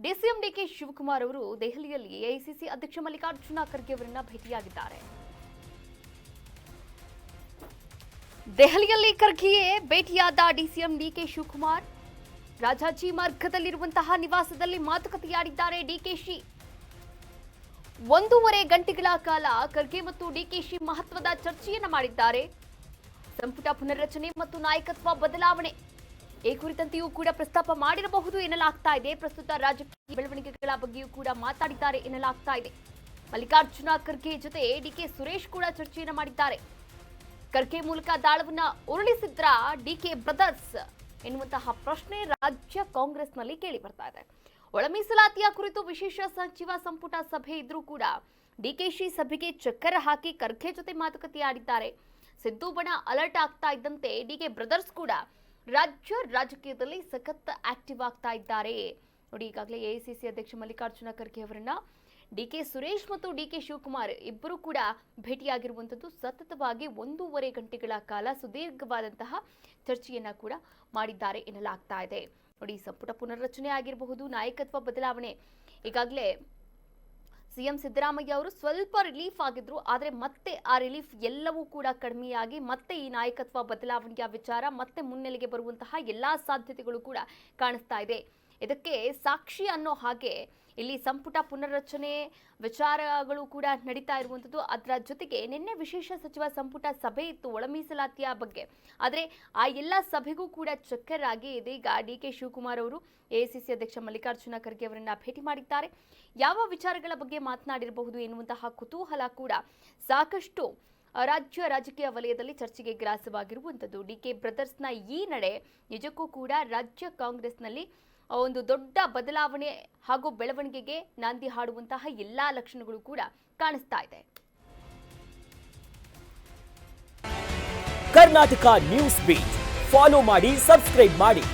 DCM DK Shivakumar ಅವರು ದೆಹಲಿಯಲ್ಲಿ AICC ಅಧ್ಯಕ್ಷ ಮಲ್ಲಿಕಾರ್ಜುನ ಖರ್ಗೆ ಅವರನ್ನ ಭೇಟಿಯಾಗಿದ್ದಾರೆ. ದೆಹಲಿಯಲ್ಲಿ ಖರ್ಗೆಯೇ ಭೇಟಿಯಾದ ಡಿಸಿಎಂ ಡಿಕೆ ಶಿವಕುಮಾರ್ ರಾಜಾಜಿ ಮಾರ್ಗದಲ್ಲಿರುವಂತಹ ನಿವಾಸದಲ್ಲಿ ಮಾತುಕತೆಯಾಡಿದ್ದಾರೆ. ಡಿಕೆಶಿ 1.5 ಗಂಟೆಗಳ ಕಾಲ ಖರ್ಗೆ ಮತ್ತು ಡಿಕೆಶಿ ಮಹತ್ವದ ಚರ್ಚೆಯನ್ನ ಮಾಡಿದ್ದಾರೆ. ಸಂಪುಟ ಪುನರ್ರಚನೆ ಮತ್ತು ನಾಯಕತ್ವ ಬದಲಾವಣೆ ಈ ಕುರಿತಂತೆಯೂ ಕೂಡ ಪ್ರಸ್ತಾಪ ಮಾಡಿರಬಹುದು ಎನ್ನಲಾಗ್ತಾ ಇದೆ. ಪ್ರಸ್ತುತ ರಾಜಕೀಯ ಬೆಳವಣಿಗೆಗಳ ಬಗ್ಗೆಯೂ ಕೂಡ ಮಾತಾಡಿದ್ದಾರೆ ಎನ್ನಲಾಗ್ತಾ ಇದೆ. ಮಲ್ಲಿಕಾರ್ಜುನ ಖರ್ಗೆ ಜೊತೆ ಡಿಕೆ ಸುರೇಶ್ ಕೂಡ ಚರ್ಚೆಯನ್ನ ಮಾಡಿದ್ದಾರೆ. ಖರ್ಗೆ ಮೂಲಕ ದಾಳವನ್ನ ಉರುಳಿಸಿದ್ರ ಡಿಕೆ ಬ್ರದರ್ಸ್ ಎನ್ನುವಂತಹ ಪ್ರಶ್ನೆ ರಾಜ್ಯ ಕಾಂಗ್ರೆಸ್ನಲ್ಲಿ ಕೇಳಿ ಬರ್ತಾ ಇದೆ. ಒಳ ಮೀಸಲಾತಿಯ ಕುರಿತು ವಿಶೇಷ ಸಚಿವ ಸಂಪುಟ ಸಭೆ ಇದ್ರೂ ಕೂಡ ಡಿಕೆಶಿ ಸಭೆಗೆ ಚಕ್ಕರ ಹಾಕಿ ಖರ್ಗೆ ಜೊತೆ ಮಾತುಕತೆ ಆಡಿದ್ದಾರೆ. ಸಿದ್ದು ಬಣ ಅಲರ್ಟ್ ಆಗ್ತಾ ಇದ್ದಂತೆ ಡಿಕೆ ಬ್ರದರ್ಸ್ ಕೂಡ ರಾಜ್ಯ ರಾಜಕೀಯದಲ್ಲಿ ಸಖತ್ ಆಕ್ಟಿವ್ ಆಗ್ತಾ ಇದ್ದಾರೆ. ನೋಡಿ, ಈಗಾಗಲೇ ಎಐಸಿಸಿ ಅಧ್ಯಕ್ಷ ಮಲ್ಲಿಕಾರ್ಜುನ ಖರ್ಗೆ ಅವರನ್ನ ಡಿಕೆ ಸುರೇಶ್ ಮತ್ತು ಡಿಕೆ ಶಿವಕುಮಾರ್ ಇಬ್ಬರು ಕೂಡ ಭೇಟಿಯಾಗಿರುವಂಥದ್ದು. ಸತತವಾಗಿ 1.5 ಗಂಟೆಗಳ ಕಾಲ ಸುದೀರ್ಘವಾದಂತಹ ಚರ್ಚೆಯನ್ನ ಕೂಡ ಮಾಡಿದ್ದಾರೆ ಎನ್ನಲಾಗ್ತಾ ಇದೆ. ನೋಡಿ, ಸಂಪುಟ ಪುನರ್ರಚನೆ ಆಗಿರಬಹುದು, ನಾಯಕತ್ವ ಬದಲಾವಣೆ. ಈಗಾಗಲೇ ಸಿಎಂ ಸಿದ್ದರಾಮಯ್ಯ ಅವರು ಸ್ವಲ್ಪ ರಿಲೀಫ್ ಆಗಿದ್ರು, ಆದರೆ ಮತ್ತೆ ಆ ರಿಲೀಫ್ ಎಲ್ಲವೂ ಕೂಡ ಕಡಿಮೆಯಾಗಿ ಮತ್ತೆ ಈ ನಾಯಕತ್ವ ಬದಲಾವಣೆಯ ವಿಚಾರ ಮತ್ತೆ ಮುನ್ನೆಲೆಗೆ ಬರುವಂತಹ ಎಲ್ಲಾ ಸಾಧ್ಯತೆಗಳು ಕೂಡ ಕಾಣಿಸ್ತಾ ಇದೆ. ಇದಕ್ಕೆ ಸಾಕ್ಷಿ ಅನ್ನೋ ಹಾಗೆ ಇಲ್ಲಿ ಸಂಪುಟ ಪುನರ್ರಚನೆ ವಿಚಾರಗಳು ಕೂಡ ನಡೀತಾ ಇರುವಂಥದ್ದು. ಅದರ ಜೊತೆಗೆ ನಿನ್ನೆ ವಿಶೇಷ ಸಚಿವ ಸಂಪುಟ ಸಭೆ ಇತ್ತು ಒಳ ಮೀಸಲಾತಿಯ ಬಗ್ಗೆ. ಆದರೆ ಆ ಎಲ್ಲ ಸಭೆಗೂ ಕೂಡ ಚಕ್ಕರಾಗಿ ಇದೀಗ ಡಿಕೆ ಶಿವಕುಮಾರ್ ಅವರು ಎಐಸಿಸಿ ಅಧ್ಯಕ್ಷ ಮಲ್ಲಿಕಾರ್ಜುನ ಖರ್ಗೆ ಅವರನ್ನ ಭೇಟಿ ಮಾಡಿದ್ದಾರೆ. ಯಾವ ವಿಚಾರಗಳ ಬಗ್ಗೆ ಮಾತನಾಡಿರಬಹುದು ಎನ್ನುವಂತಹ ಕುತೂಹಲ ಕೂಡ ಸಾಕಷ್ಟು ರಾಜ್ಯ ರಾಜಕೀಯ ವಲಯದಲ್ಲಿ ಚರ್ಚೆಗೆ ಗ್ರಾಸವಾಗಿರುವಂಥದ್ದು. ಡಿಕೆ ಬ್ರದರ್ಸ್ನ ಈ ನಡೆ ನಿಜಕ್ಕೂ ಕೂಡ ರಾಜ್ಯ ಕಾಂಗ್ರೆಸ್ನಲ್ಲಿ ಒಂದು ದೊಡ್ಡ ಬದಲಾವಣೆ ಹಾಗೂ ಬೆಳವಣಿಗೆಗೆ ನಾಂದಿ ಹಾಡುವಂತಹ ಎಲ್ಲಾ ಲಕ್ಷಣಗಳು ಕೂಡ ಕಾಣಿಸ್ತಾ ಇದೆ. ಕರ್ನಾಟಕ ನ್ಯೂಸ್ ಬೀಟ್ ಫಾಲೋ ಮಾಡಿ, ಸಬ್ಸ್ಕ್ರೈಬ್ ಮಾಡಿ.